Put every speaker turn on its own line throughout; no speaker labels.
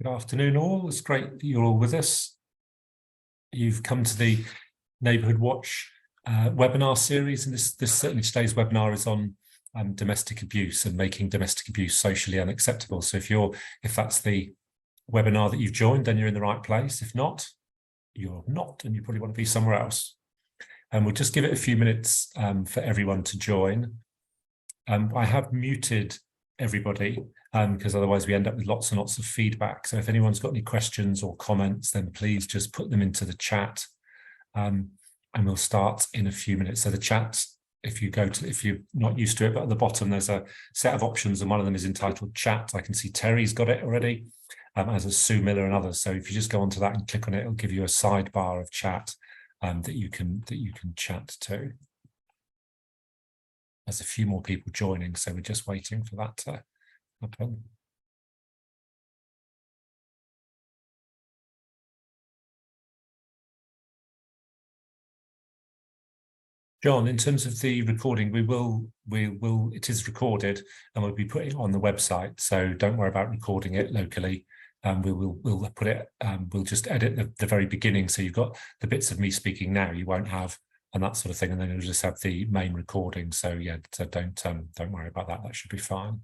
Good afternoon, all. It's great that you're all with us. You've come to the Neighbourhood Watch webinar series, and this certainly today's webinar is on domestic abuse and making domestic abuse socially unacceptable. So if that's the webinar that you've joined, then you're in the right place. If not, you're not, and you probably want to be somewhere else. And we'll just give it a few minutes for everyone to join. I have muted everybody because otherwise we end up with lots and lots of feedback. So if anyone's got any questions or comments, then please just put them into the chat, and we'll start in a few minutes. So the chat, if you're not used to it, but at the bottom there's a set of options, and one of them is entitled chat. I can see Terry's got it already, as is Sue Miller and others. So if you just go onto that and click on it, it'll give you a sidebar of chat that you can chat to. There's a few more people joining, so we're just waiting for that to happen. John, in terms of the recording, it is recorded and we'll be putting it on the website. So don't worry about recording it locally. We'll put it. We'll just edit the very beginning, so you've got the bits of me speaking now. You won't have. And that sort of thing, and then you'll just have the main recording. So yeah, so don't worry about that. That should be fine.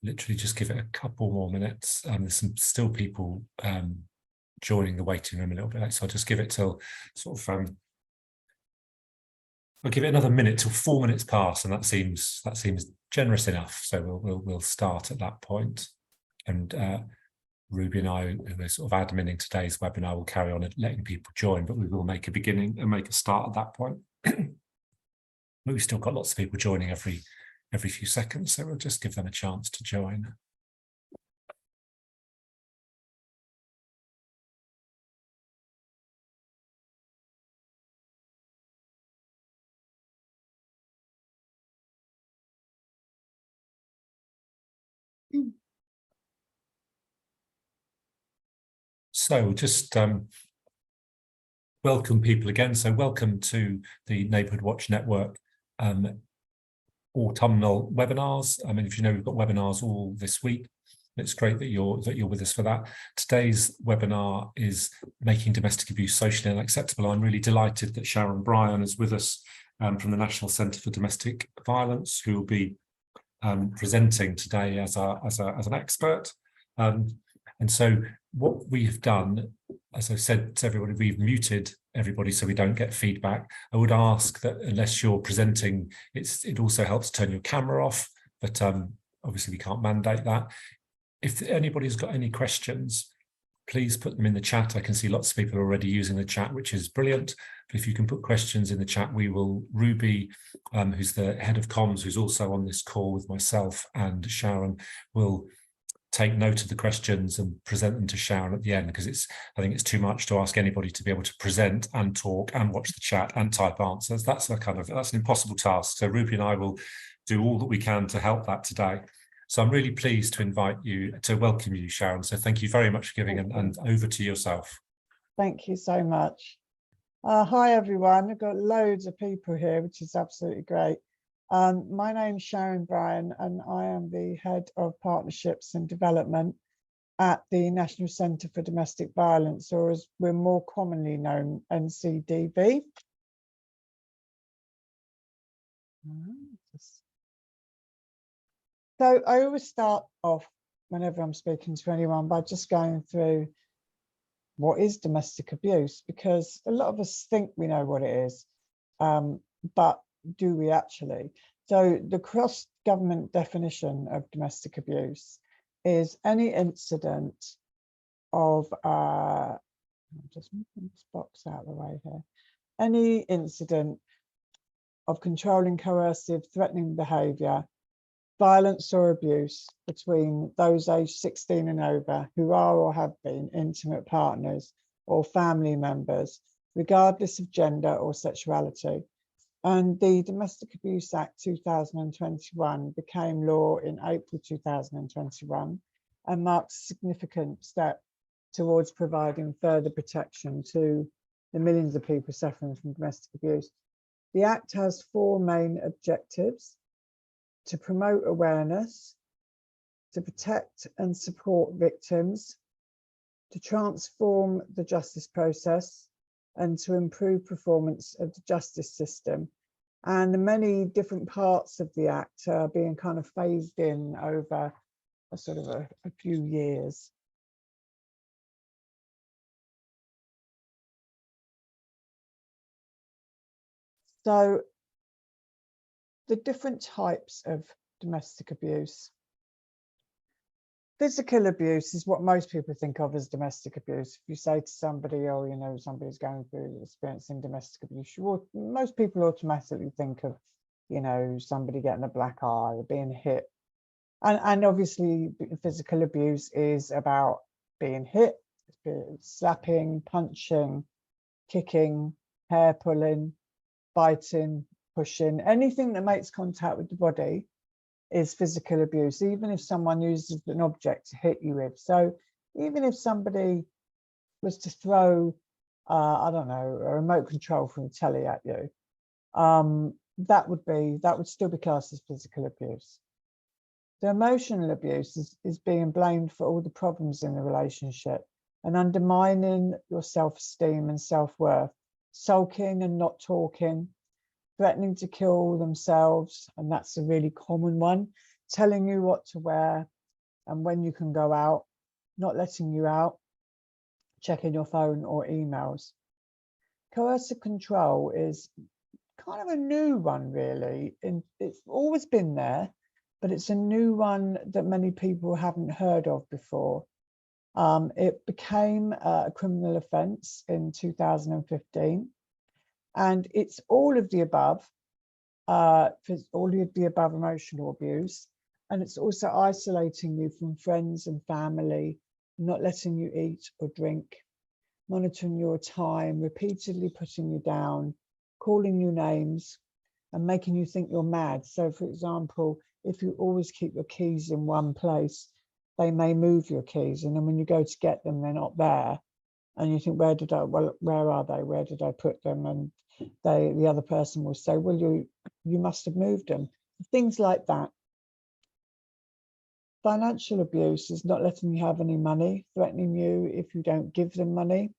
Literally, just give it a couple more minutes. There's still people joining the waiting room a little bit, so I'll just give it till sort of. I'll give it another minute till 4 minutes pass, and that seems generous enough. So we'll start at that point. And Ruby and I, who are sort of adminning today's webinar, will carry on letting people join, but we will make a beginning and make a start at that point. But we've still got lots of people joining every few seconds, so we'll just give them a chance to join. So just welcome people again. So welcome to the Neighbourhood Watch Network autumnal webinars. I mean, if you know, we've got webinars all this week. It's great that you're with us for that. Today's webinar is making domestic abuse socially unacceptable. I'm really delighted that Sharon Bryan is with us from the National Centre for Domestic Violence, who will be presenting today as an expert. And so what we have done, as I said to everybody, we've muted everybody so we don't get feedback. I would ask that unless you're presenting, it also helps turn your camera off, but obviously we can't mandate that. If anybody's got any questions, please put them in the chat. I can see lots of people are already using the chat, which is brilliant. But if you can put questions in the chat, Ruby, who's the head of comms, who's also on this call with myself and Sharon, will take note of the questions and present them to Sharon at the end, because I think it's too much to ask anybody to be able to present and talk and watch the chat and type answers. That's an impossible task. So Ruby and I will do all that we can to help that today. So I'm really pleased to welcome you, Sharon. So thank you very much for giving, and over to yourself.
Thank you so much. Hi everyone. We've got loads of people here, which is absolutely great. My name's Sharon Bryan, and I am the Head of Partnerships and Development at the National Centre for Domestic Violence, or as we're more commonly known, NCDV. So I always start off whenever I'm speaking to anyone by just going through what is domestic abuse, because a lot of us think we know what it is, but do we actually? So the cross-government definition of domestic abuse is any incident of just moving this box out of the way here. Any incident of controlling, coercive, threatening behaviour, violence or abuse between those aged 16 and over who are or have been intimate partners or family members, regardless of gender or sexuality. And the Domestic Abuse Act 2021 became law in April 2021 and marks a significant step towards providing further protection to the millions of people suffering from domestic abuse. The Act has 4 main objectives: to promote awareness, to protect and support victims, to transform the justice process, and to improve performance of the justice system. And the many different parts of the Act are being kind of phased in over a sort of a few years. So the different types of domestic abuse. Physical abuse is what most people think of as domestic abuse. If you say to somebody, oh, you know, somebody's going through experiencing domestic abuse, most people automatically think of, you know, somebody getting a black eye or being hit. And obviously physical abuse is about being hit, slapping, punching, kicking, hair pulling, biting, pushing, anything that makes contact with the body is physical abuse, even if someone uses an object to hit you with. So even if somebody was to throw, I don't know, a remote control from the telly at you, that would still be classed as physical abuse. The emotional abuse is being blamed for all the problems in the relationship and undermining your self-esteem and self-worth, sulking and not talking, threatening to kill themselves, and that's a really common one, telling you what to wear and when you can go out, not letting you out, checking your phone or emails. Coercive control is kind of a new one, really. It's always been there, but it's a new one that many people haven't heard of before. It became a criminal offence in 2015. And it's all of the above, emotional abuse. And it's also isolating you from friends and family, not letting you eat or drink, monitoring your time, repeatedly putting you down, calling you names, and making you think you're mad. So, for example, if you always keep your keys in one place, they may move your keys. And then when you go to get them, they're not there. And you think, where are they? Where did I put them? And the other person will say, well, you must have moved them. Things like that. Financial abuse is not letting you have any money, threatening you if you don't give them money,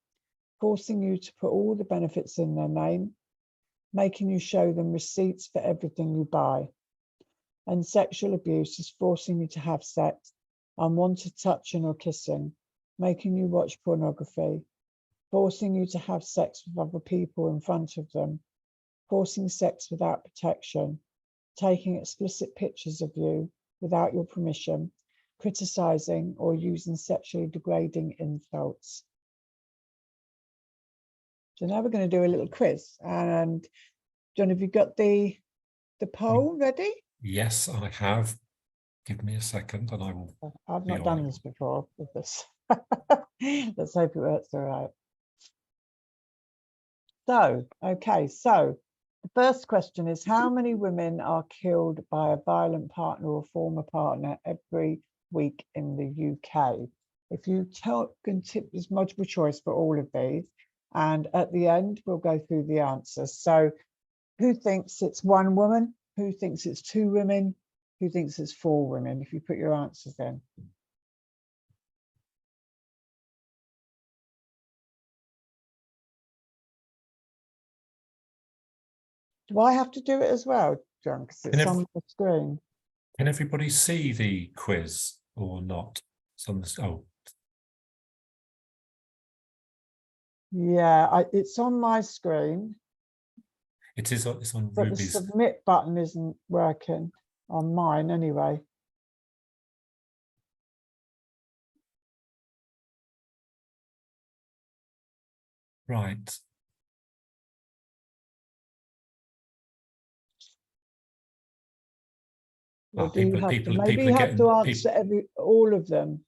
forcing you to put all the benefits in their name, making you show them receipts for everything you buy. And sexual abuse is forcing you to have sex, unwanted touching or kissing, making you watch pornography, forcing you to have sex with other people in front of them, forcing sex without protection, taking explicit pictures of you without your permission, criticizing or using sexually degrading insults. So now we're going to do a little quiz. And John, have you got the poll ready?
Yes, I have. Give me a second and I will.
I've not done this before with this. Let's hope it works all right. So, okay, so the first question is, how many women are killed by a violent partner or former partner every week in the UK? If you can tip, there's multiple choice for all of these. And at the end, we'll go through the answers. So who thinks it's 1 woman? Who thinks it's 2 women? Who thinks it's 4 women? If you put your answers in. Do I have to do it as well, John? Because it's on the screen.
Can everybody see the quiz or not? It's on the, oh.
Yeah, it's on my screen.
It is. It's on
but
Ruby's.
The submit button isn't working on mine anyway.
Right.
Or do you have to, maybe you have to answer all of them.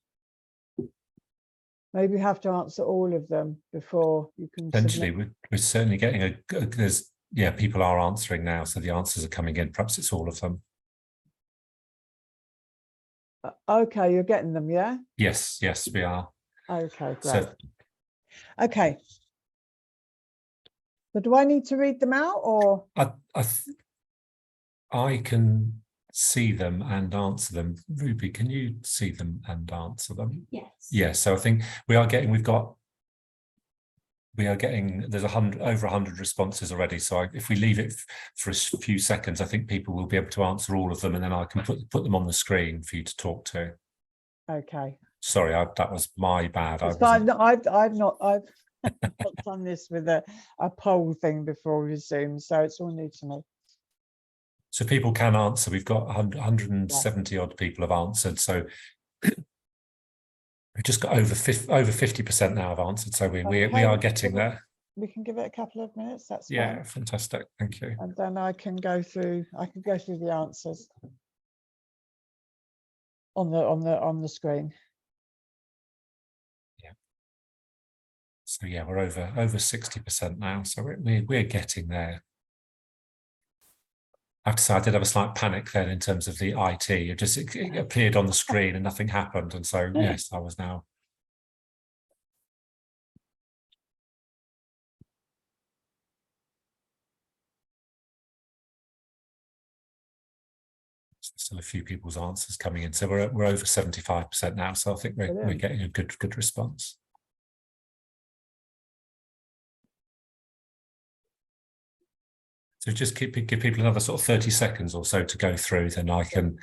Maybe you have to answer all of them before you can
Potentially,
submit.
we're certainly getting there's, yeah, people are answering now, so the answers are coming in. Perhaps it's all of them.
Okay, you're getting them, yeah?
Yes, we are.
Okay, great.
So,
okay. So do I need to read them out, or?
I can see them and answer them. Ruby, can you see them and answer them?
Yes.
Yes. So I think we are getting, there's over 100 responses already. So if we leave it for a few seconds, I think people will be able to answer all of them, and then I can put them on the screen for you to talk to.
Okay.
Sorry, that was my bad.
It's fine. I've not done this with a poll thing before with Zoom, so it's all new to me.
So people can answer. We've got 170 odd people have answered. So we've just got over 50% now have answered. So we are getting there.
We can give it a couple of minutes. That's
yeah,
fine.
fantastic. Thank you.
And then I can go through the answers on the screen.
Yeah. So yeah, we're over 60% now. So we're getting there. I have to say, I did have a slight panic then in terms of the IT. It appeared on the screen and nothing happened. And so, yes, I was now. Still a few people's answers coming in. So we're over 75% now. So I think we're getting a good response. So just give people another sort of 30 seconds or so to go through, then I can.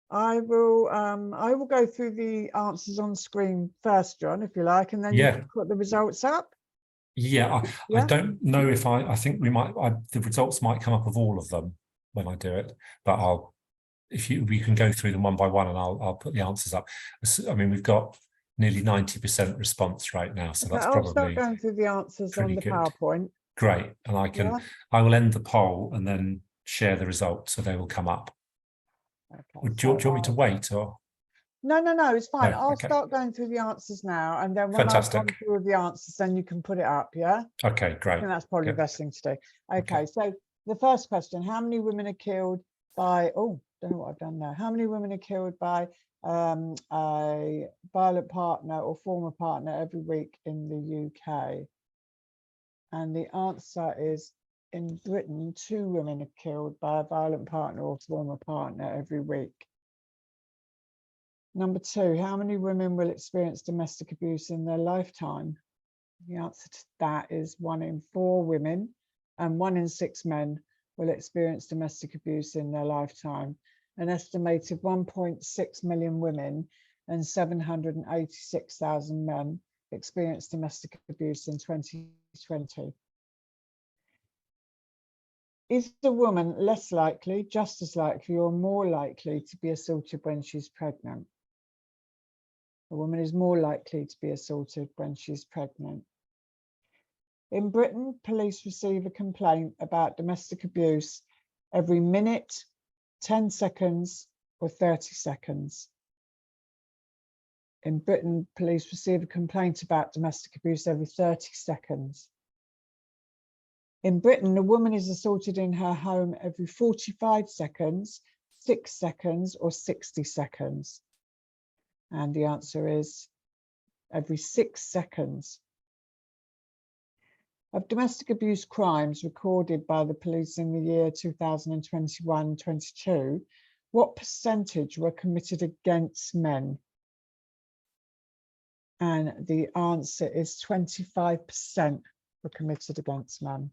I will go through the answers on screen first, John, if you like, and then you can put the results up.
Yeah, I don't know if I think we might. The results might come up of all of them when I do it, but we can go through them one by one, and I'll put the answers up. I mean, we've got nearly 90% response rate now, so that's
I'll start
probably
going through the answers on the PowerPoint.
Great, and I will end the poll and then share the results, so they will come up. Okay. Do you want me to wait, or?
No, it's fine. I'll start going through the answers now, and then when I've gone through the answers, then you can put it up, yeah?
Okay, great.
I think that's probably the best thing to do. Okay, so the first question, how many women are killed by, don't know what I've done there. How many women are killed by a violent partner or former partner every week in the UK? And the answer is, in Britain, 2 women are killed by a violent partner or former partner every week. Number 2, how many women will experience domestic abuse in their lifetime? The answer to that is 1 in 4 women and 1 in 6 men will experience domestic abuse in their lifetime. An estimated 1.6 million women and 786,000 men experienced domestic abuse in 2020. Is the woman less likely, just as likely, or more likely to be assaulted when she's pregnant? A woman is more likely to be assaulted when she's pregnant. In Britain, police receive a complaint about domestic abuse every minute, 10 seconds, or 30 seconds. In Britain, police receive a complaint about domestic abuse every 30 seconds. In Britain, a woman is assaulted in her home every 45 seconds, 6 seconds, or 60 seconds. And the answer is every 6 seconds. Of domestic abuse crimes recorded by the police in the year 2021-22, what percentage were committed against men? And the answer is 25% were committed against men.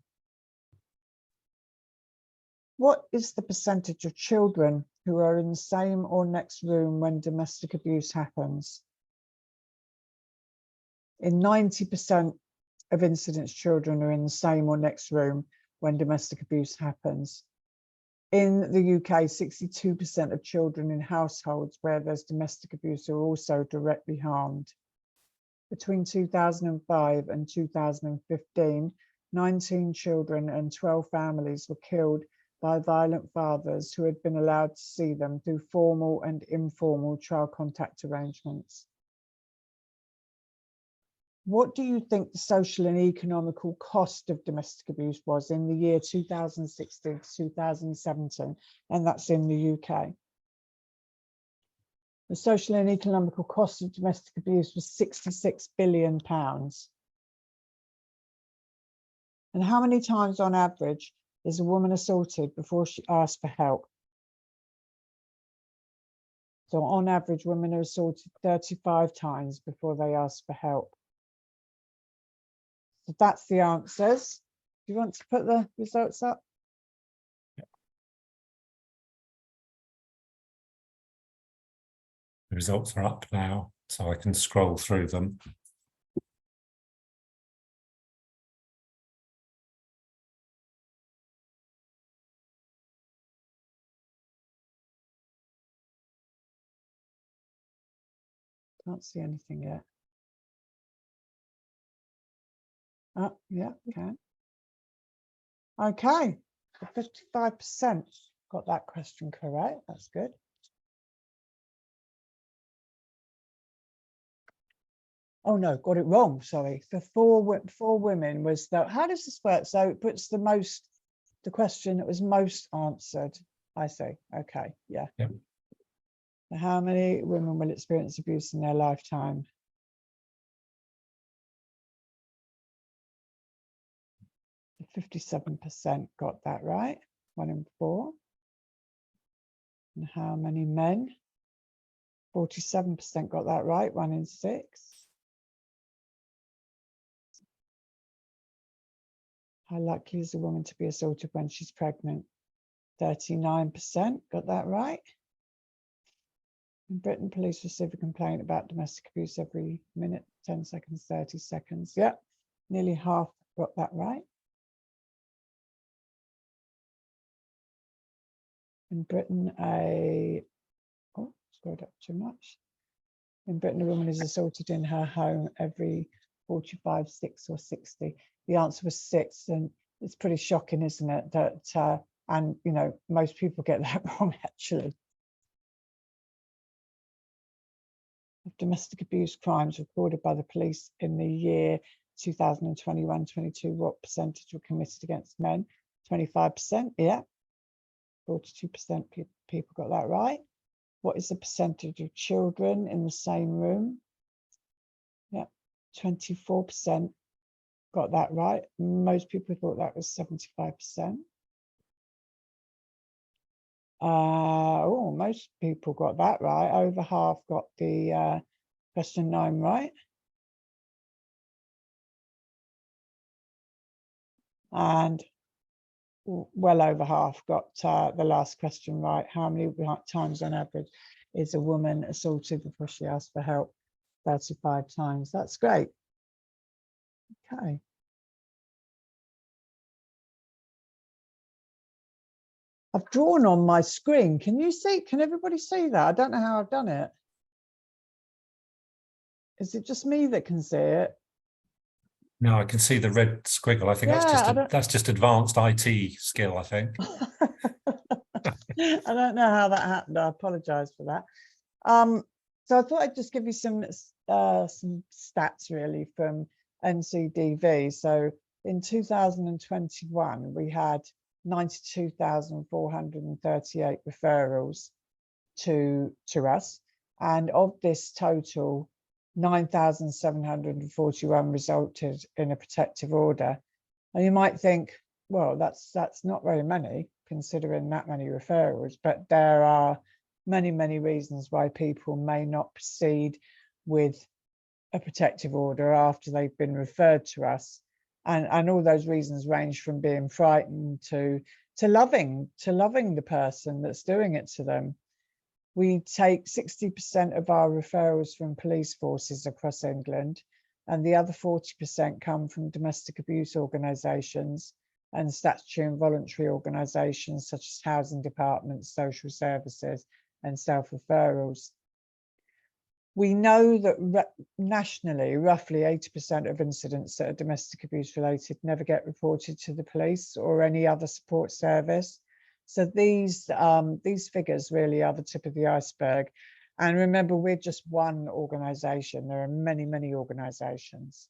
What is the percentage of children who are in the same or next room when domestic abuse happens? In 90% of incidents, children are in the same or next room when domestic abuse happens. In the UK, 62% of children in households where there's domestic abuse are also directly harmed. Between 2005 and 2015, 19 children and 12 families were killed by violent fathers who had been allowed to see them through formal and informal child contact arrangements. What do you think the social and economical cost of domestic abuse was in the year 2016 to 2017? And that's in the UK. The social and economical cost of domestic abuse was £66 billion. And how many times on average is a woman assaulted before she asks for help? So on average, women are assaulted 35 times before they ask for help. So that's the answers. Do you want to put the results up?
The results are up now, so I can scroll through them.
Can't see anything yet. Oh, yeah, can. Okay, so 55% got that question correct. That's good. Oh no, got it wrong. Sorry. For four women was the, how does this work? So it puts the question that was most answered. I see. Okay. Yeah.
Yep.
So how many women will experience abuse in their lifetime? 57% got that right. 1 in 4. And how many men? 47% got that right. 1 in 6. How likely is a woman to be assaulted when she's pregnant? 39% got that right. In Britain, police receive a complaint about domestic abuse every minute, 10 seconds, 30 seconds. Yeah, nearly half got that right. In Britain, scrolled up too much. In Britain, a woman is assaulted in her home every 45, 6 or 60. The answer was 6, and it's pretty shocking, isn't it? That and you know, most people get that wrong actually. Of domestic abuse crimes recorded by the police in the year 2021-22, what percentage were committed against men? 25%, yeah. 42% people got that right. What is the percentage of children in the same room? Yeah, 24% got that right. Most people thought that was 75%. Most people got that right. Over half got the question 9 right. And well over half got the last question right. How many times on average is a woman assaulted before she asks for help? 35 times. That's great. Okay. I've drawn on my screen. Can you see? Can everybody see that? I don't know how I've done it. Is it just me that can see it?
No, I can see the red squiggle. I think that's just advanced IT skill, I think.
I don't know how that happened. I apologize for that. So I thought I'd just give you some stats really from NCDV. So in 2021, we had 92,438 referrals to us, and of this total, 9,741 resulted in a protective order. And you might think, well, that's not very many considering that many referrals, but there are many reasons why people may not proceed with a protective order after they've been referred to us, and all those reasons range from being frightened to loving the person that's doing it to them. We take 60% of our referrals from police forces across England, and the other 40% come from domestic abuse organisations and statutory and voluntary organisations such as housing departments, social services and self-referrals. We know that nationally, roughly 80% of incidents that are domestic abuse related never get reported to the police or any other support service. So these figures really are the tip of the iceberg. And remember, we're just one organisation. There are many organisations.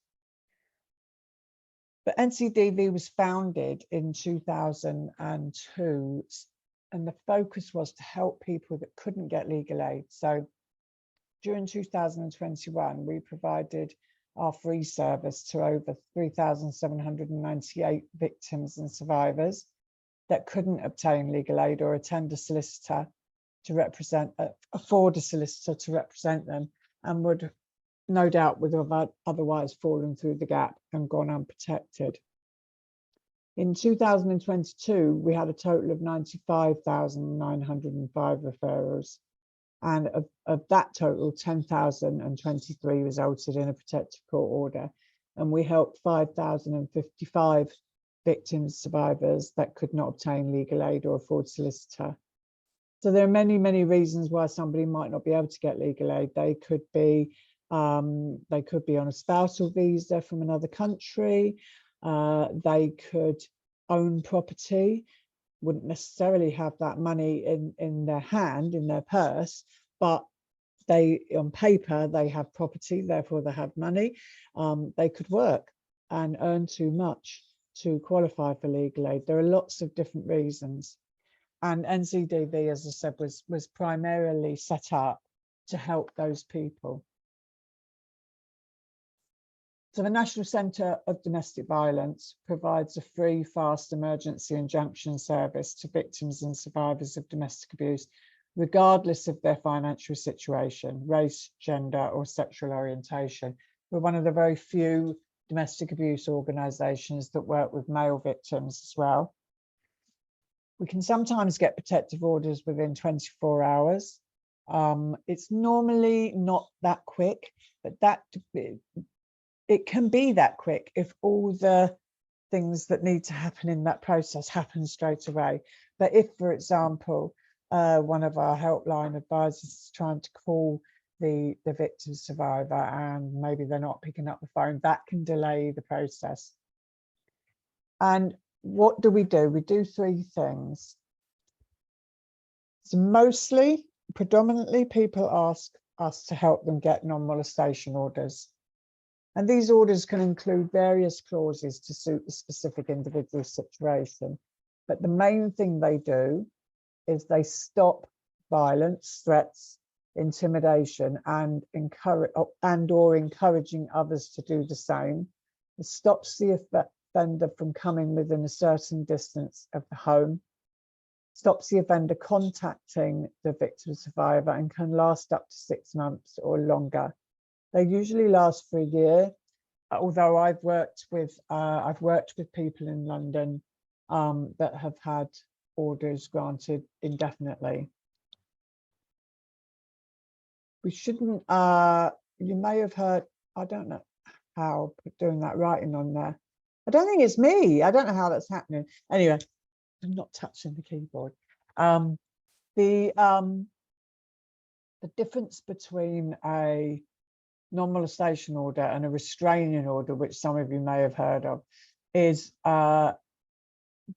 But NCDV was founded in 2002, and the focus was to help people that couldn't get legal aid. So during 2021, we provided our free service to over 3,798 victims and survivors that couldn't obtain legal aid or attend a solicitor to afford a solicitor to represent them, and would no doubt would have otherwise fallen through the gap and gone unprotected. In 2022, we had a total of 95,905 referrals, and of that total, 10,023 resulted in a protective court order, and we helped 5,055 victims, survivors that could not obtain legal aid or afford solicitor. So there are many, many reasons why somebody might not be able to get legal aid. They could be on a spousal visa from another country. They could own property, wouldn't necessarily have that money in their hand, in their purse, but on paper, they have property, therefore they have money. They could work and earn too much to qualify for legal aid. There are lots of different reasons. And NCDV, as I said, was primarily set up to help those people. So the National Centre of Domestic Violence provides a free, fast emergency injunction service to victims and survivors of domestic abuse, regardless of their financial situation, race, gender, or sexual orientation. We're one of the very few domestic abuse organisations that work with male victims as well. We can sometimes get protective orders within 24 hours. It's normally not that quick, but it can be that quick if all the things that need to happen in that process happen straight away. But if, for example, one of our helpline advisors is trying to call the victim survivor and maybe they're not picking up the phone, that can delay the process. And what do? We do three things. So predominantly, people ask us to help them get non-molestation orders. And these orders can include various clauses to suit the specific individual situation. But the main thing they do is they stop violence, threats, intimidation, and encouraging others to do the same. It stops the offender from coming within a certain distance of the home, stops the offender contacting the victim survivor, and can last up to 6 months or longer. They usually last for a year, although I've worked with people in London that have had orders granted indefinitely. We shouldn't, you may have heard, I don't know how doing that writing on there. I don't think it's me. I don't know how that's happening. Anyway, I'm not touching the keyboard. The difference between a non-molestation order and a restraining order, which some of you may have heard of, is that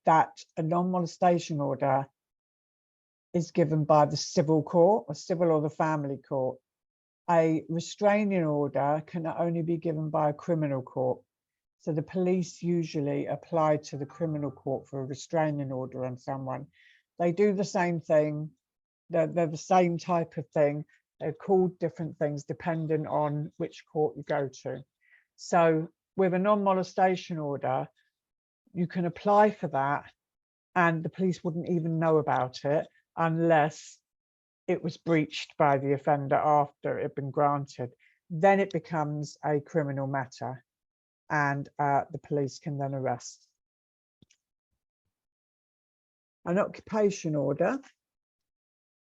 a non-molestation order is given by the civil court, or civil or the family court. A restraining order can only be given by a criminal court. So the police usually apply to the criminal court for a restraining order on someone. They do the same thing. They're the same type of thing. They're called different things depending on which court you go to. So with a non-molestation order, you can apply for that and the police wouldn't even know about it unless it was breached by the offender after it had been granted. Then it becomes a criminal matter and the police can then arrest. An occupation order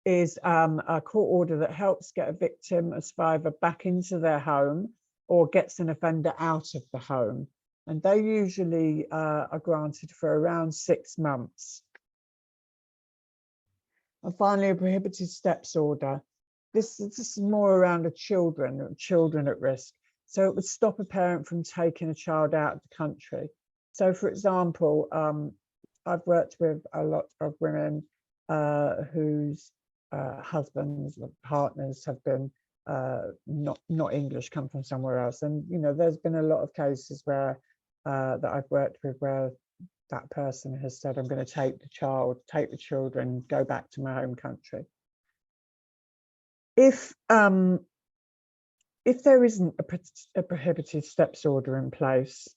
is a court order that helps get a victim, a survivor, back into their home or gets an offender out of the home. And they usually are granted for around 6 months. And finally, a prohibited steps order. This is more around children at risk. So it would stop a parent from taking a child out of the country. So for example, I've worked with a lot of women whose husbands or partners have been not English, come from somewhere else. And, you know, there's been a lot of cases where that I've worked with where that person has said, I'm going to take the children, go back to my home country. If if there isn't a prohibited steps order in place,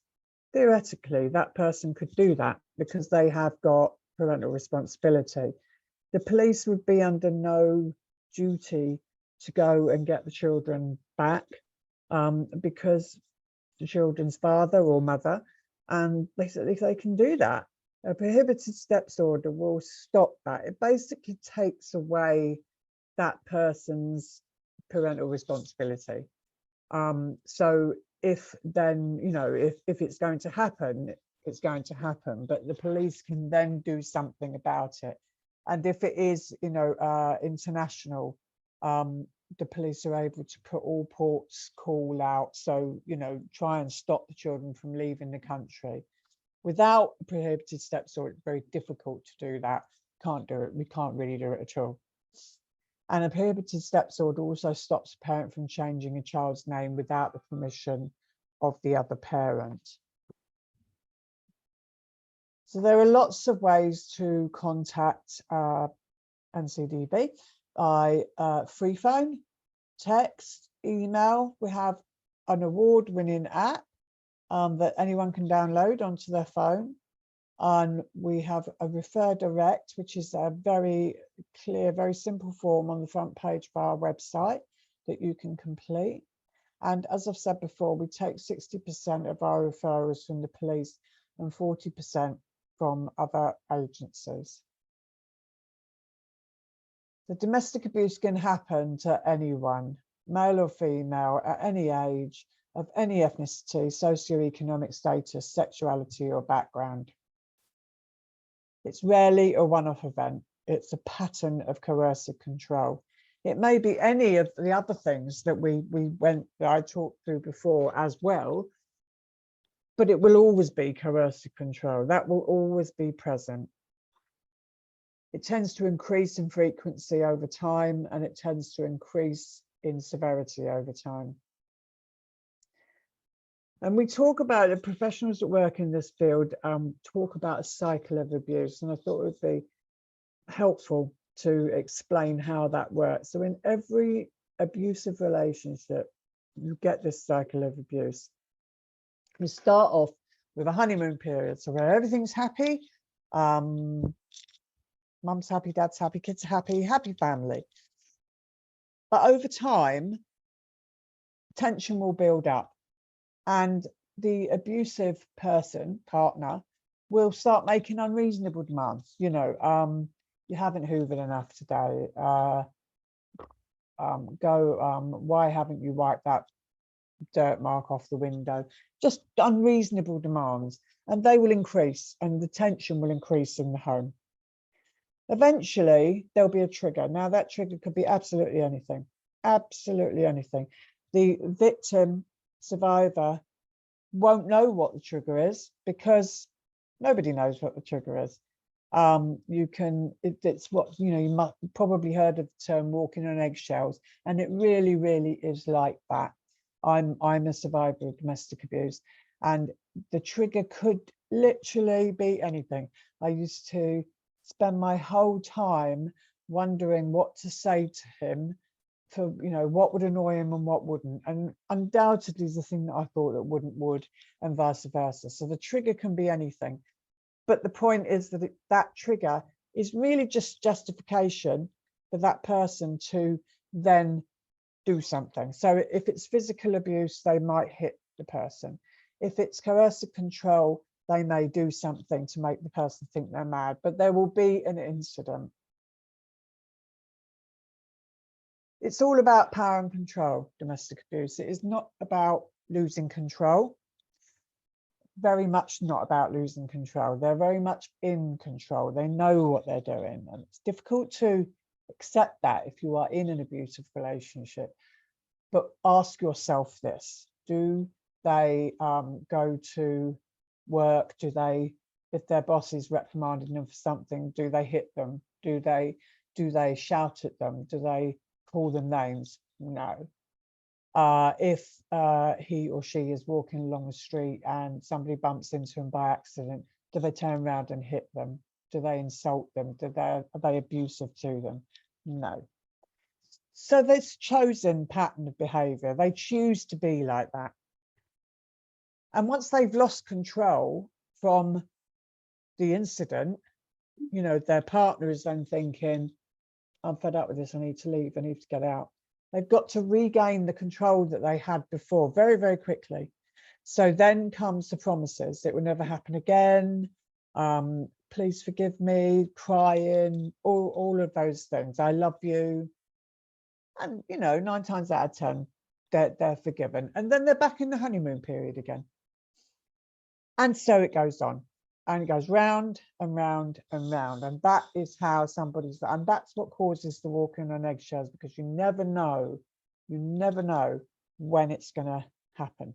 theoretically, that person could do that because they have got parental responsibility. The police would be under no duty to go and get the children back because the children's father or mother, and they can do that. A prohibited steps order will stop that. It basically takes away that person's parental responsibility. So if then, you know, if it's going to happen, it's going to happen, but the police can then do something about it. And if it is, you know, international, the police are able to put all ports call out. So, you know, try and stop the children from leaving the country. Without a prohibited steps order, it's very difficult to do that. Can't do it. We can't really do it at all. And a prohibited steps order also stops a parent from changing a child's name without the permission of the other parent. So there are lots of ways to contact NCDB by free phone, text, email. We have an award-winning app that anyone can download onto their phone. And we have a refer direct, which is a very clear, very simple form on the front page of our website that you can complete. And as I've said before, we take 60% of our referrals from the police and 40% from other agencies. The domestic abuse can happen to anyone, male or female, at any age, of any ethnicity, socioeconomic status, sexuality or background. It's rarely a one-off event. It's a pattern of coercive control. It may be any of the other things that I talked through before as well, but it will always be coercive control. That will always be present. It tends to increase in frequency over time, and it tends to increase in severity over time. And we talk about the professionals that work in this field, talk about a cycle of abuse. And I thought it would be helpful to explain how that works. So in every abusive relationship, you get this cycle of abuse. We start off with a honeymoon period, so where everything's happy, mum's happy, dad's happy, kids are happy, happy family. But over time, tension will build up. And the abusive partner, will start making unreasonable demands. You know, you haven't hoovered enough today. Why haven't you wiped that dirt mark off the window? Just unreasonable demands, and they will increase, and the tension will increase in the home. Eventually, there'll be a trigger. Now, that trigger could be absolutely anything. Absolutely anything. The victim, survivor, won't know what the trigger is because nobody knows what the trigger is. It's what, you know, you must probably heard of the term walking on eggshells, and it really, really is like that. I'm a survivor of domestic abuse, and the trigger could literally be anything. I used to spend my whole time wondering what to say to him, for, you know, what would annoy him and what wouldn't, and undoubtedly the thing that I thought that wouldn't would, and vice versa. So the trigger can be anything, but the point is that that trigger is really just justification for that person to then do something. So if it's physical abuse, they might hit the person. If it's coercive control, they may do something to make the person think they're mad, but there will be an incident. It's all about power and control, domestic abuse. It is not about losing control. Very much not about losing control. They're very much in control. They know what they're doing. And it's difficult to accept that if you are in an abusive relationship. But ask yourself this: do they go to work? Do they, if their boss is reprimanding them for something, do they hit them? Do they shout at them? Do they call them names? No. If he or she is walking along the street and somebody bumps into them by accident, do they turn around and hit them? Do they insult them? Are they abusive to them? No. So this chosen pattern of behavior, they choose to be like that. And once they've lost control from the incident, you know, their partner is then thinking, I'm fed up with this, I need to leave, I need to get out. They've got to regain the control that they had before very, very quickly. So then comes the promises. It will never happen again. Please forgive me, crying, all of those things. I love you. And, you know, 9 times out of 10, they're forgiven. And then they're back in the honeymoon period again. And so it goes on. And it goes round and round and round. And that is how somebody's, and that's what causes the walking on eggshells, because you never know when it's going to happen.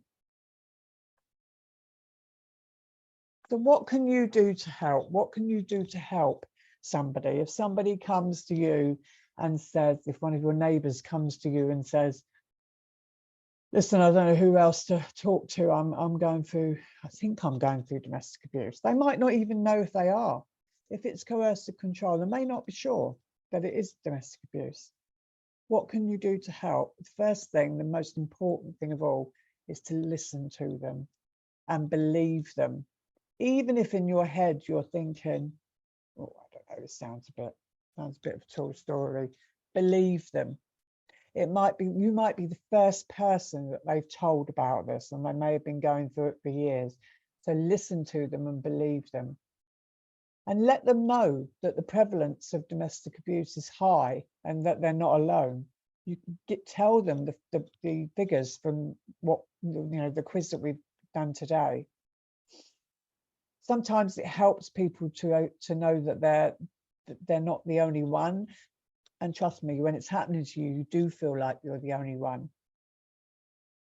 So what can you do to help? What can you do to help somebody? If somebody comes to you and says, if one of your neighbours comes to you and says, listen, I don't know who else to talk to. I think I'm going through domestic abuse. They might not even know if they are. If it's coercive control, they may not be sure that it is domestic abuse. What can you do to help? The first thing, the most important thing of all, is to listen to them and believe them. Even if in your head you're thinking, oh, I don't know, this sounds a bit of a tall story. Believe them. It might be, you might be the first person that they've told about this, and they may have been going through it for years. So listen to them and believe them. And let them know that the prevalence of domestic abuse is high and that they're not alone. You can tell them the figures from what, you know, the quiz that we've done today. Sometimes it helps people to know that they're not the only one. And trust me, when it's happening to you, you do feel like you're the only one.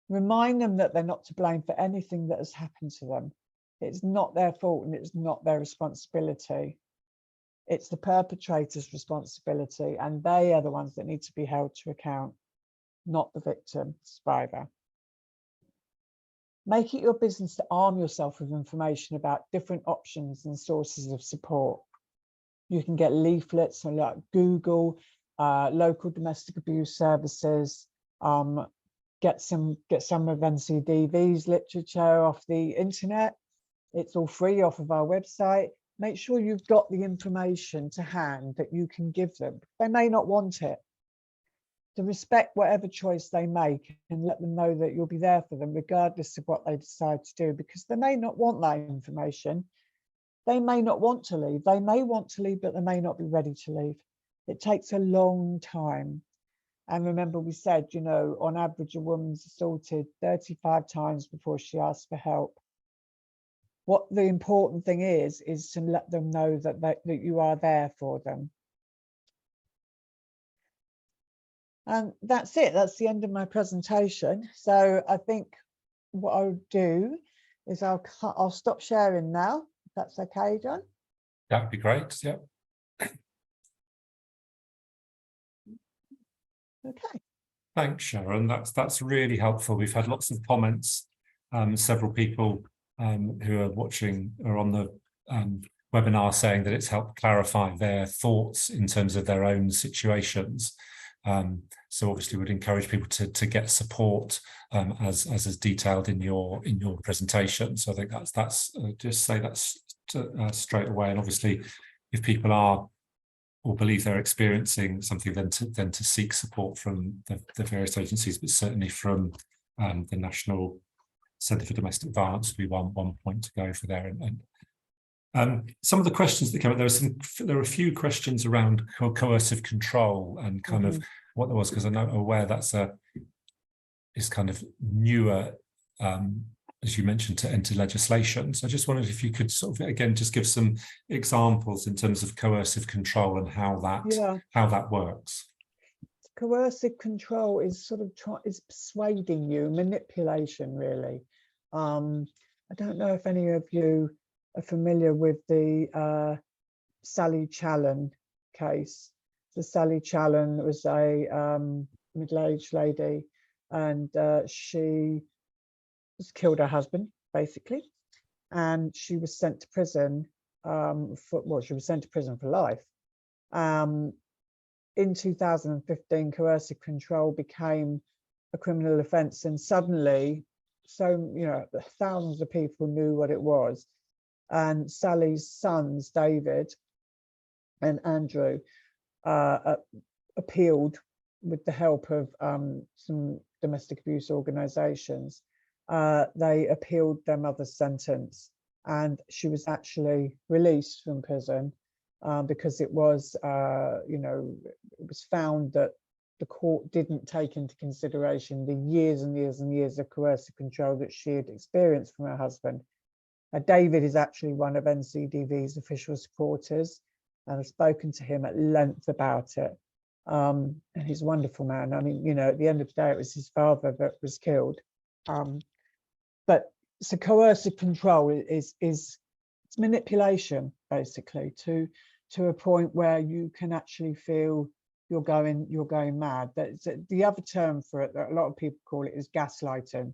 Remind them that they're not to blame for anything that has happened to them. It's not their fault and it's not their responsibility. It's the perpetrator's responsibility, and they are the ones that need to be held to account, not the victim, survivor. Make it your business to arm yourself with information about different options and sources of support. You can get leaflets on like Google, local domestic abuse services, get some of NCDV's literature off the internet. It's all free off of our website. Make sure you've got the information to hand that you can give them. They may not want it. To respect whatever choice they make and let them know that you'll be there for them regardless of what they decide to do, because they may not want that information. They may not want to leave. They may want to leave, but they may not be ready to leave. It takes a long time. And remember, we said, you know, on average, a woman's assaulted 35 times before she asks for help. What the important thing is to let them know that you are there for them. And that's it. That's the end of my presentation. So I think what I'll do is I'll stop sharing now. If that's okay, John?
That would be great. Yeah.
Okay.
Thanks, Sharon. That's really helpful. We've had lots of comments. Several people who are watching are on the webinar saying that it's helped clarify their thoughts in terms of their own situations. So obviously would encourage people to get support as is detailed in your presentation. So I think that's just say that's straight away. And obviously if people are or believe they're experiencing something, then to seek support from the various agencies, but certainly from the National Centre for Domestic Violence would be one point to go for there. And some of the questions that came up, there are a few questions around coercive control and kind of what there was, because I'm aware that's is kind of newer, as you mentioned, to enter legislation. So I just wondered if you could sort of again just give some examples in terms of coercive control and how that works.
Coercive control is sort of is persuading you, manipulation, really. I don't know if any of you are familiar with the Sally Challen case. So Sally Challen was a middle-aged lady, and she killed her husband, basically, and she was sent to prison she was sent to prison for life. in 2015, coercive control became a criminal offence, and suddenly, so thousands of people knew what it was, and Sally's sons, David and Andrew, appealed with the help of some domestic abuse organisations. They appealed their mother's sentence, and she was actually released from prison because it was, it was found that the court didn't take into consideration the years and years and years of coercive control that she had experienced from her husband. David is actually one of NCDV's official supporters, and I've spoken to him at length about it. And he's a wonderful man. I mean, at the end of the day, it was his father that was killed. But so coercive control is it's manipulation, basically, to a point where you can actually feel you're going mad. That's the other term for it that a lot of people call it is gaslighting.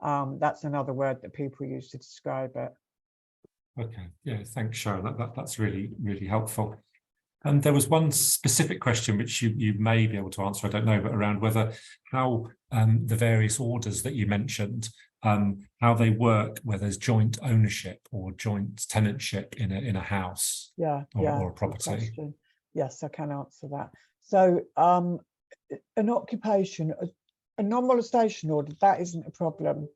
That's another word that people use to describe it.
Okay, yeah, thanks, Sharon. That's really, really helpful. And there was one specific question which you may be able to answer, I don't know, but around whether how the various orders that you mentioned, how they work, whether there's joint ownership or joint tenantship in a house or a property.
Yes, I can answer that. So an occupation, a non-molestation order, that isn't a problem.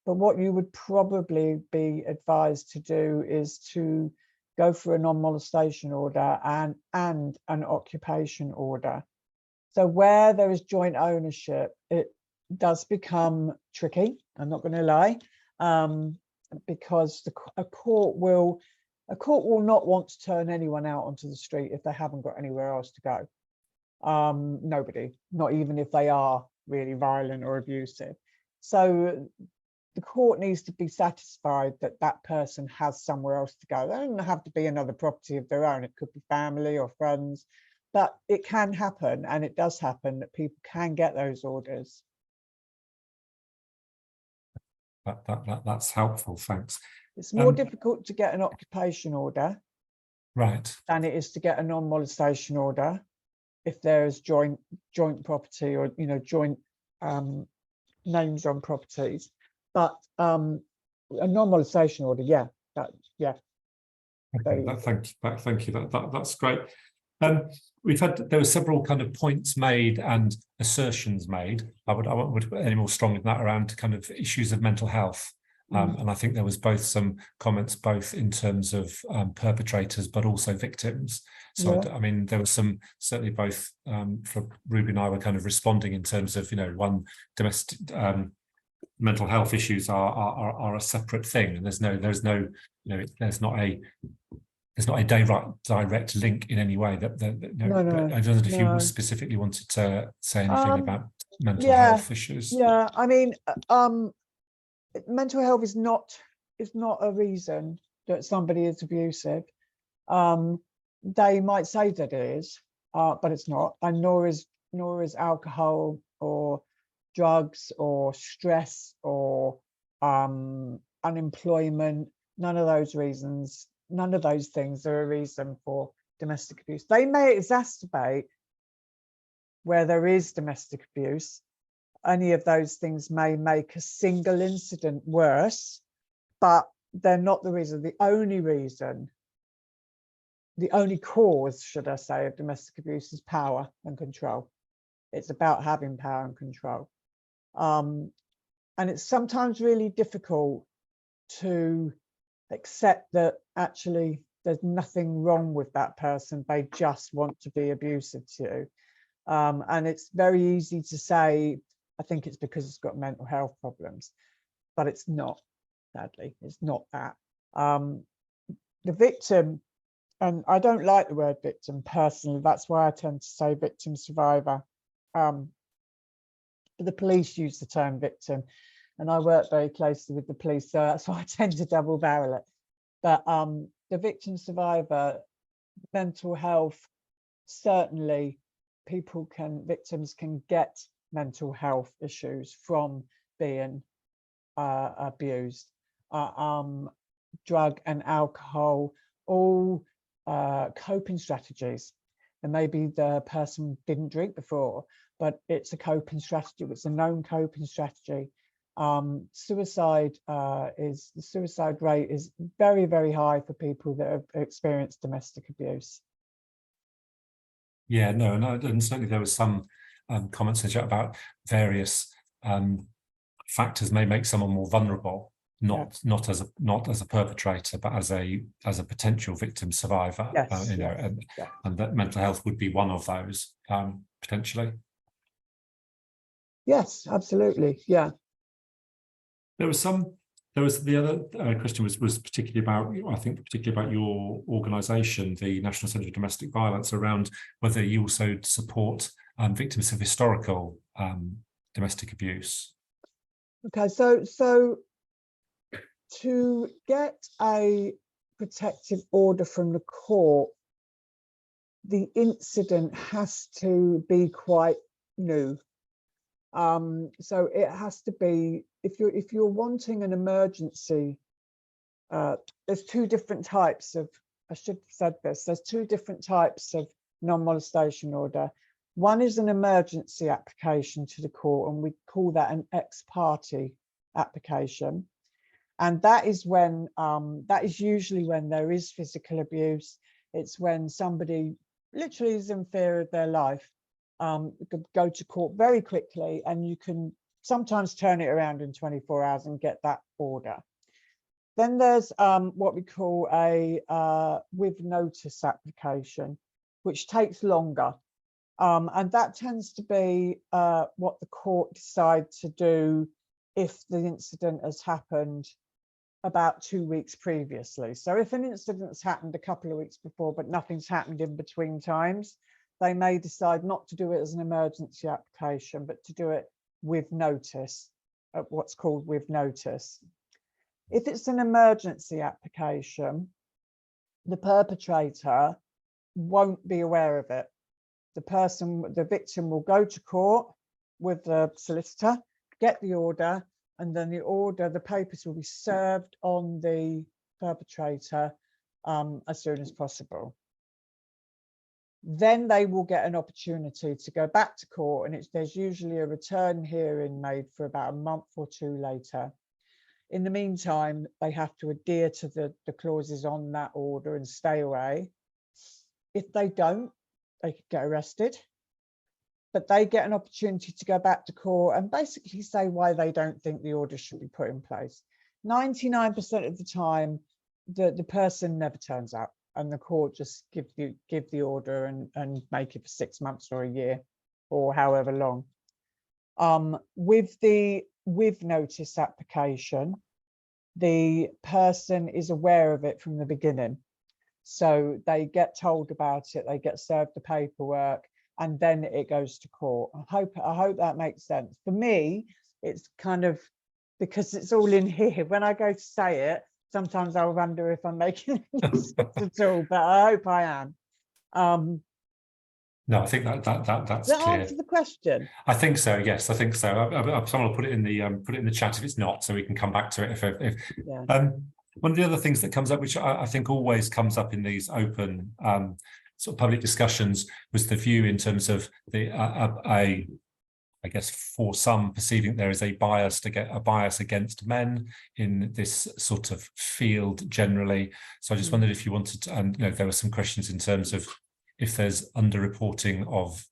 But what you would probably be advised to do is to go for a non-molestation order and an occupation order. So where there is joint ownership, it does become tricky, I'm not going to lie, because a court will not want to turn anyone out onto the street if they haven't got anywhere else to go. Nobody, not even if they are really violent or abusive. So the court needs to be satisfied that that person has somewhere else to go. They don't have to be another property of their own. It could be family or friends, but it can happen, and it does happen, that people can get those orders.
That's helpful, thanks.
It's more difficult to get an occupation order,
right,
than it is to get a non-molestation order if there is joint property or joint names on properties. But a non-molestation order,
okay, thank you. That's great. There were several kind of points made and assertions made. I would put any more strong than that around kind of issues of mental health. And I think there was both some comments, both in terms of perpetrators, but also victims. So, I mean, there was some, certainly both from Ruby and I were kind of responding in terms of, one, domestic mental health issues are a separate thing, and there's not a direct link in any way. But I don't know if you specifically wanted to say anything about mental health issues.
Yeah, I mean, mental health is not a reason that somebody is abusive. They might say that it is, but it's not, and nor is alcohol or drugs or stress or unemployment. None of those reasons, none of those things are a reason for domestic abuse. They may exacerbate where there is domestic abuse. Any of those things may make a single incident worse, but they're not the reason. The only cause, should I say, of domestic abuse is power and control. It's about having power and control. And it's sometimes really difficult to accept that actually there's nothing wrong with that person. They just want to be abusive to you. And it's very easy to say, I think it's because it's got mental health problems, but it's not, sadly, it's not that. The victim, and I don't like the word victim personally, that's why I tend to say victim survivor. The police use the term victim, and I work very closely with the police, so that's why I tend to double barrel it. But the victim survivor, mental health, certainly victims can get mental health issues from being abused. Drug and alcohol, all coping strategies. and maybe the person didn't drink before, but it's a coping strategy. It's a known coping strategy. The suicide rate is very, very high for people that have experienced domestic abuse.
Yeah, no, and certainly there was some comments in the chat about various factors may make someone more vulnerable, not as a perpetrator, but as a potential victim survivor.
Yes,
and that mental health would be one of those potentially.
Yes, absolutely. Yeah.
There was the other question was particularly about, I think, particularly about your organisation, the National Centre for Domestic Violence, around whether you also support victims of historical domestic abuse.
Okay, so to get a protective order from the court, the incident has to be quite new. So it has to be, if you're wanting an emergency, there's two different types of, I should have said this, there's two different types of non-molestation order. One is an emergency application to the court, and we call that an ex parte application. And that is when, that is usually when there is physical abuse. It's when somebody literally is in fear of their life. Could go to court very quickly, and you can sometimes turn it around in 24 hours and get that order. Then there's what we call a with notice application, which takes longer. And that tends to be what the court decides to do if the incident has happened about 2 weeks previously. So if an incident's happened a couple of weeks before, but nothing's happened in between times, they may decide not to do it as an emergency application, but to do it with notice, what's called with notice. If it's an emergency application, the perpetrator won't be aware of it. The victim will go to court with the solicitor, get the order, and then the papers will be served on the perpetrator as soon as possible. Then they will get an opportunity to go back to court, and there's usually a return hearing made for about a month or two later. In the meantime, they have to adhere to the clauses on that order and stay away. If they don't, they could get arrested, but they get an opportunity to go back to court and basically say why they don't think the order should be put in place. 99% of the time, the person never turns up, and the court just give the order and make it for 6 months or a year or however long. With the with notice application, the person is aware of it from the beginning. So they get told about it, they get served the paperwork, and then it goes to court. I hope that makes sense. For me, it's kind of, because it's all in here, when I go to say it, sometimes I'll wonder if I'm making any sense at all, but I hope I am.
No, I think that's
Does that
clear.
answer the question?
I think so. Yes, I think so. Someone will put it in the chat if it's not, so we can come back to it.
Yeah.
One of the other things that comes up, which I think always comes up in these open sort of public discussions, was the view in terms of the I guess for some perceiving there is a bias against men in this sort of field generally. So I just wondered if you wanted to, and there were some questions in terms of if there's underreporting of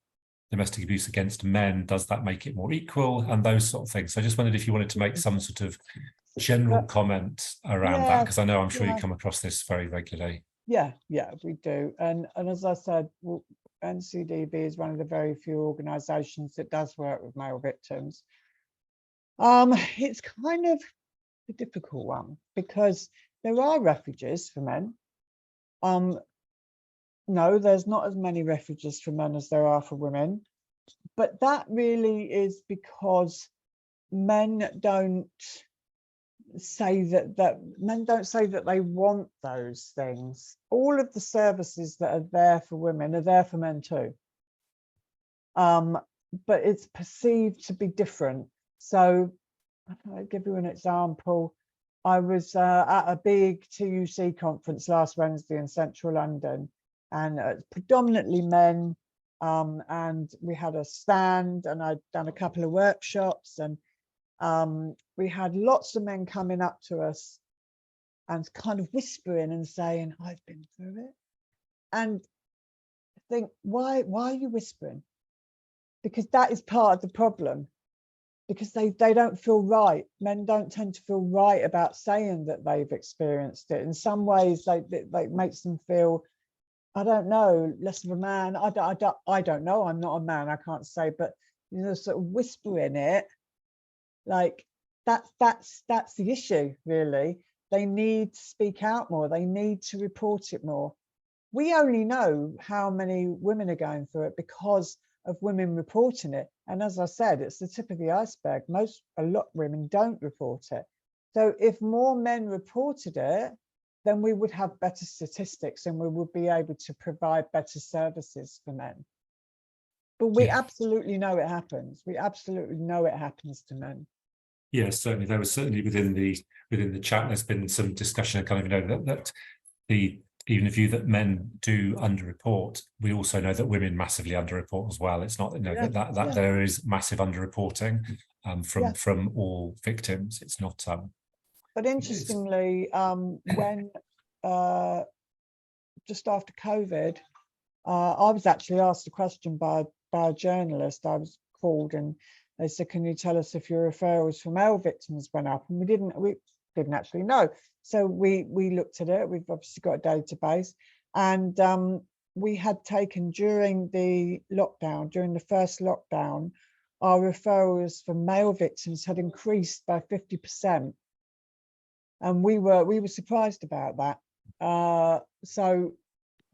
domestic abuse against men, does that make it more equal, and those sort of things. So I just wondered if you wanted to make some sort of general comment around that, because I know I'm sure you come across this very regularly. Yeah,
we do. And as I said, NCDV is one of the very few organisations that does work with male victims. It's kind of a difficult one because there are refuges for men. No, there's not as many refuges for men as there are for women, but that really is because men don't say that they want those things. All of the services that are there for women are there for men too, but it's perceived to be different. So I'll give you an example. I was at a big TUC conference last Wednesday in central London, and predominantly men. And we had a stand, and I'd done a couple of workshops, and we had lots of men coming up to us and kind of whispering and saying, I've been through it. And I think, why are you whispering? Because that is part of the problem, because they don't feel right. Men don't tend to feel right about saying that they've experienced it. In some ways, it makes them feel, I don't know, less of a man. I don't know. I'm not a man. I can't say, but you know, sort of whispering it, like that's the issue, really. They need to speak out more. They need to report it more. We only know how many women are going through it because of women reporting it. And as I said, it's the tip of the iceberg. A lot of women don't report it. So if more men reported it, then we would have better statistics and we would be able to provide better services for men. But we absolutely know it happens. We absolutely know it happens to men.
Yes, certainly. There was certainly within the chat, there's been some discussion of kind of, you know, that even the view that men do underreport, we also know that women massively underreport as well. It's not, you know, that there is massive underreporting from all victims. It's not.
But interestingly, when just after COVID, I was actually asked a question by a journalist. I was called and they said, "Can you tell us if your referrals for male victims went up?" And we didn't actually know. So we looked at it. We've obviously got a database, and we had taken during the first lockdown, our referrals for male victims had increased by 50%, and we were surprised about that. So,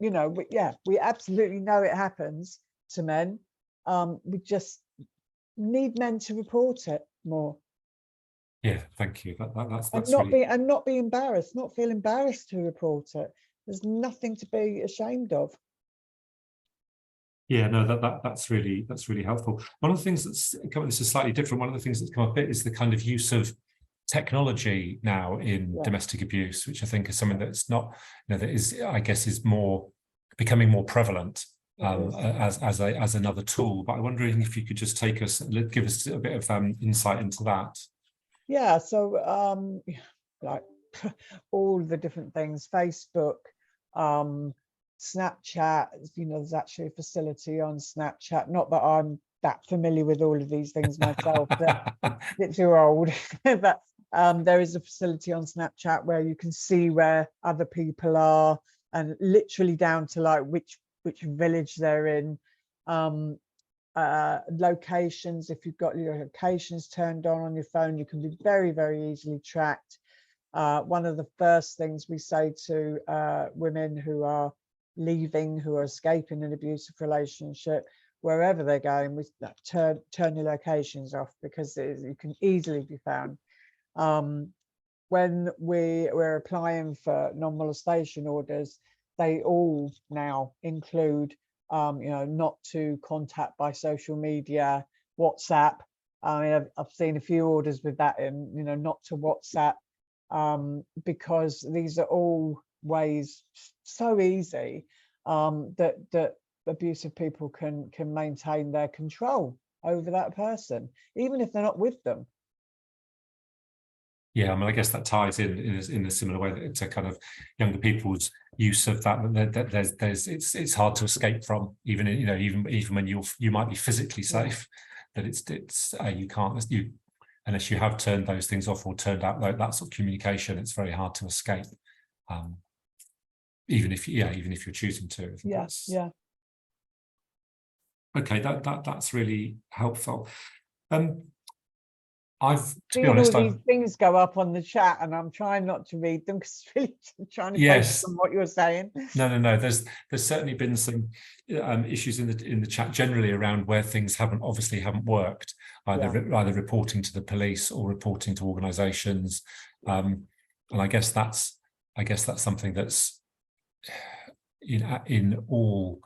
you know, we absolutely know it happens to men. We just need men to report it more.
Yeah, thank you. That's
and not be embarrassed, not feel embarrassed to report it. There's nothing to be ashamed of.
Yeah, no, that's really helpful. One of the things that's come, this is slightly different. One of the things that's come up a bit is the kind of use of technology now in domestic abuse, which I think is something that's not, you know, that is, I guess, is becoming more prevalent as another tool. But I'm wondering if you could just give us a bit of insight into that.
Yeah, so like all the different things, Facebook, Snapchat, you know, there's actually a facility on Snapchat. Not that I'm that familiar with all of these things myself, but a bit too old. But there is a facility on Snapchat where you can see where other people are, and literally down to like which village they're in. Locations, if you've got your locations turned on your phone, you can be very, very easily tracked. One of the first things we say to women who are leaving, who are escaping an abusive relationship, wherever they're going, we turn your locations off, because you can easily be found. When we're applying for non-molestation orders, they all now include you know, not to contact by social media, WhatsApp. I mean, I've seen a few orders with that in, you know, not to WhatsApp, because these are all ways so easy that abusive people can maintain their control over that person, even if they're not with them.
Yeah, I mean, I guess that ties in a similar way to kind of younger people's use of that. It's hard to escape from, even, you know, even when you might be physically safe, that you can't, unless you have turned those things off or turned out that sort of communication. It's very hard to escape, even if you're choosing to.
Yeah.
Okay, that's really helpful. To be
Seeing
honest,
all these things go up on the chat, and I'm trying not to read them because it's really trying to focus on what you're saying.
No. There's certainly been some issues in the chat generally around where things haven't worked, either reporting to the police or reporting to organisations, and I guess that's something that's in all.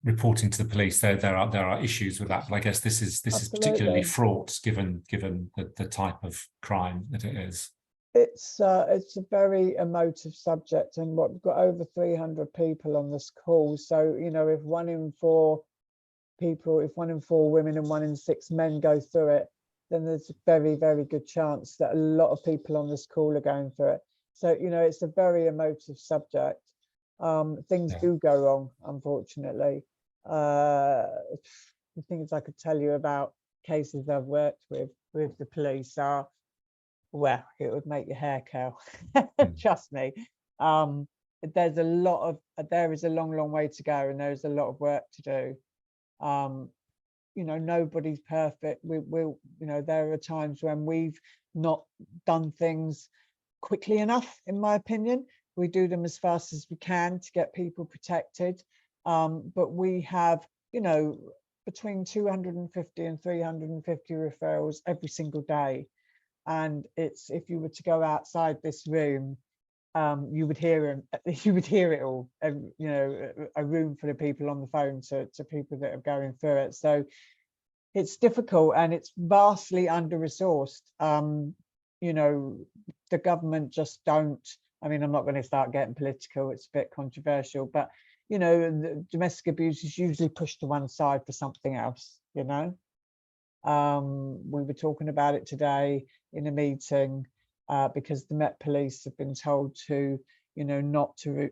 Reporting to the police, there are issues with that, but I guess this is particularly fraught given the type of crime that it is.
It's a very emotive subject, and what we've got over 300 people on this call. So, you know, if 1 in 4 people, if 1 in 4 women and 1 in 6 men go through it, then there's a very, very good chance that a lot of people on this call are going through it. So, you know, it's a very emotive subject. Things do go wrong, unfortunately. The things I could tell you about cases I've worked with the police are, well, it would make your hair curl. Trust me. There is a long way to go, and there's a lot of work to do. You know, nobody's perfect. You know, there are times when we've not done things quickly enough, in my opinion. We do them as fast as we can to get people protected. But we have, you know, between 250 and 350 referrals every single day. And it's, if you were to go outside this room, you would hear it all. You know, a room full of people on the phone to people that are going through it. So it's difficult, and it's vastly under-resourced. You know, the government just don't. I mean, I'm not going to start getting political. It's a bit controversial, but you know, the domestic abuse is usually pushed to one side for something else. You know, we were talking about it today in a meeting, because the Met Police have been told to, you know, not to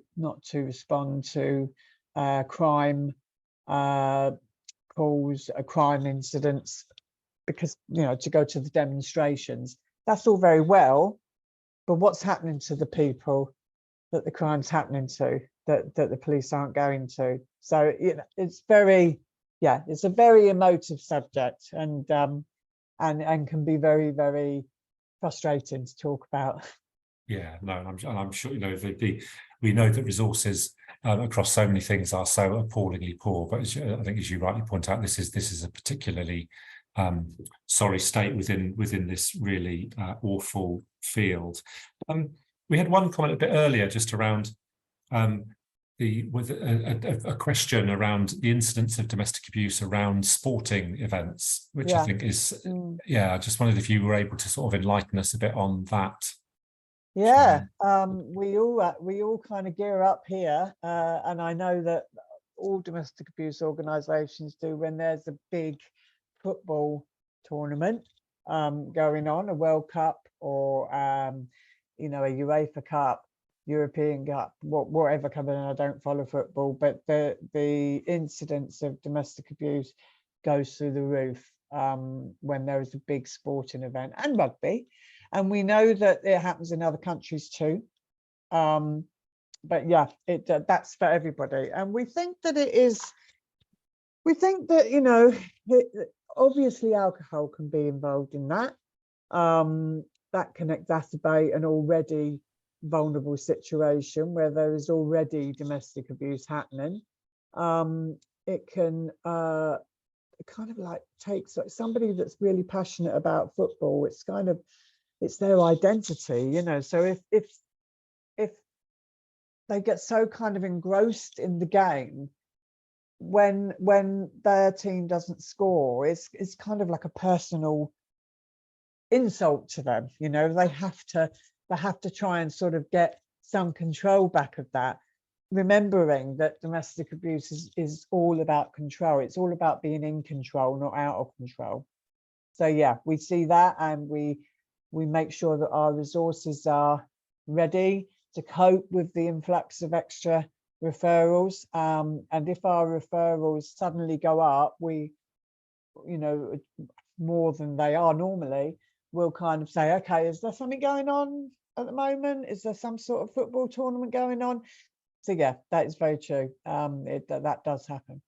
respond to crime calls, crime incidents, because, you know, to go to the demonstrations. That's all very well, but what's happening to the people that the crime's happening to, that the police aren't going to? So, you know, it's very, yeah, it's a very emotive subject, and can be very, very frustrating to talk about.
Yeah, no, and I'm sure, you know, we know that resources across so many things are so appallingly poor. But I think, as you rightly point out, this is a particularly sorry state within this really awful field. We had one comment a bit earlier just around with a question around the incidence of domestic abuse around sporting events, which I think is, I just wondered if you were able to sort of enlighten us a bit on that.
Yeah, we all kind of gear up here, and I know that all domestic abuse organisations do when there's a big football tournament going on, a World Cup, or you know, a UEFA Cup, European Cup, whatever coming in. I don't follow football, but the incidence of domestic abuse goes through the roof when there is a big sporting event, and rugby. And we know that it happens in other countries too. But yeah, that's for everybody. And we think that it is, we think that, you know, obviously alcohol can be involved in that. That can exacerbate an already vulnerable situation where there is already domestic abuse happening. It can kind of like takes, like, somebody that's really passionate about football, it's kind of, it's their identity, you know. So if they get so kind of engrossed in the game, when their team doesn't score, it's kind of like a personal insult to them, you know. They have to try and sort of get some control back of that, remembering that domestic abuse is all about control. It's all about being in control, not out of control. So yeah, we see that, and we make sure that our resources are ready to cope with the influx of extra referrals. And if our referrals suddenly go up, we, you know, more than they are normally, we'll kind of say, okay, is there something going on at the moment? Is there some sort of football tournament going on? So yeah, that is very true. That does happen.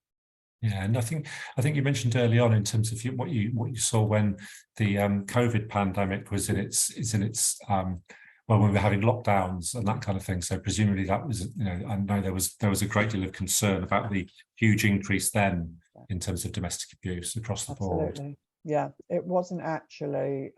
Yeah, and I think you mentioned early on in terms of what you saw when the COVID pandemic was in its when we were having lockdowns and that kind of thing. So presumably that was, you know, I know there was a great deal of concern about the huge increase then in terms of domestic abuse across the board.
Yeah, it wasn't actually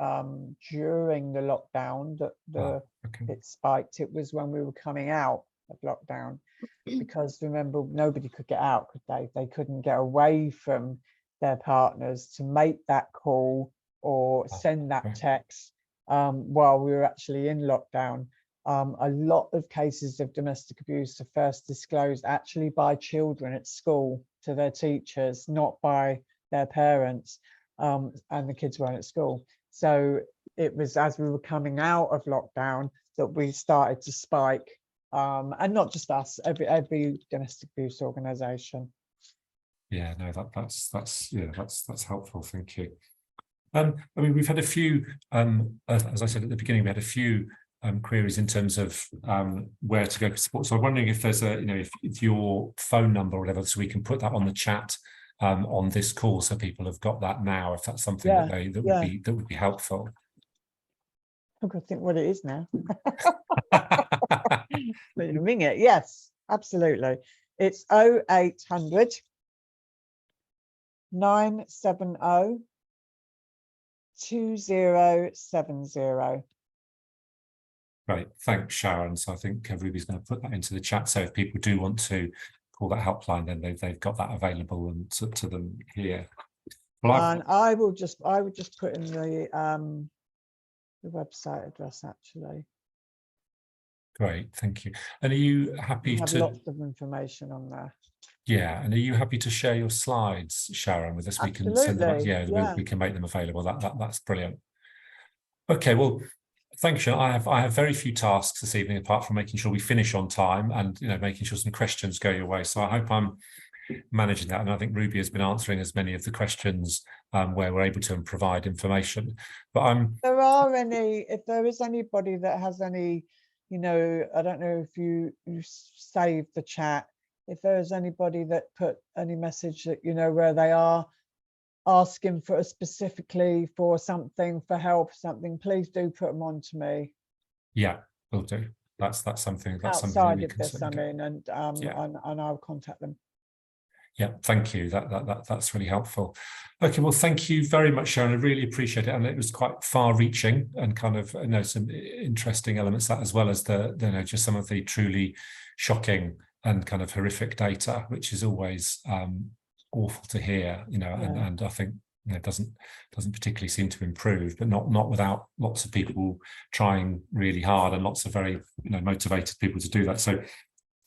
during the lockdown that it spiked. It was when we were coming out of lockdown, because remember, nobody could get out, could they? They couldn't get away from their partners to make that call or send that text. while we were actually in lockdown. A lot of cases of domestic abuse are first disclosed actually by children at school to their teachers, not by their parents, and the kids weren't at school. So it was as we were coming out of lockdown that we started to spike, and not just us, every domestic abuse organisation.
Yeah, no, that's helpful. Thank you. I mean, we've had a few, as I said at the beginning, we had a few queries in terms of where to go for support. So I'm wondering if there's a, if your phone number or whatever, so we can put that on the chat on this call, so people have got that now, if that's something that would be helpful.
I've got to think what it is now. Ring it, yes, absolutely. It's 0800 970 2070.
Great, thanks, Sharon. So I think Ruby's going to put that into the chat. So if people do want to call that helpline, then they've got that available and to them here. Well,
and I would just put in the website address actually.
Great, thank you. And are you happy
to have
to
lots of information on there?
Yeah, and are you happy to share your slides, Sharon, with us?
Absolutely.
We can send them out. Yeah, we can make them available. That's brilliant. Okay, well, thanks, Sharon. I have very few tasks this evening apart from making sure we finish on time and making sure some questions go your way. So I hope I'm managing that, and I think Ruby has been answering as many of the questions where we're able to provide information. But
if there is anybody that has any, I don't know if you saved the chat. If there's anybody that put any message that where they are asking for specifically for something, for help, something, please do put them on to me.
Yeah, will do. That's something.
Outside if there's something, and I'll contact them.
Yeah, thank you. That's really helpful. Okay, well, thank you very much, Sharon. I really appreciate it, and it was quite far-reaching and kind of some interesting elements that, as well as the just some of the truly shocking and kind of horrific data, which is always awful to hear. And I think it doesn't particularly seem to improve, but not without lots of people trying really hard and lots of very motivated people to do that. So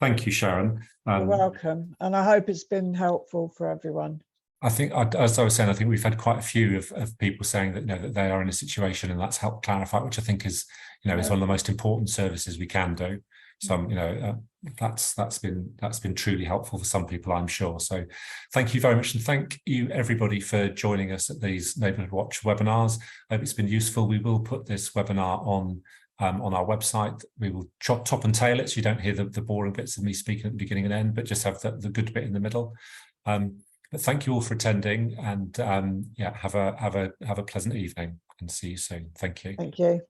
thank you, Sharon.
You're welcome, and I hope it's been helpful for everyone.
I think, as I was saying, I think we've had quite a few of people saying that that they are in a situation, and that's helped clarify, which I think is is one of the most important services we can do. So that's been truly helpful for some people, I'm sure. So thank you very much, and thank you everybody for joining us at these Neighbourhood Watch webinars. I hope it's been useful. We will put this webinar on our website. We will top and tail it so you don't hear the boring bits of me speaking at the beginning and end, but just have the good bit in the middle. But thank you all for attending, and have a pleasant evening, and see you soon. Thank you.
Thank you.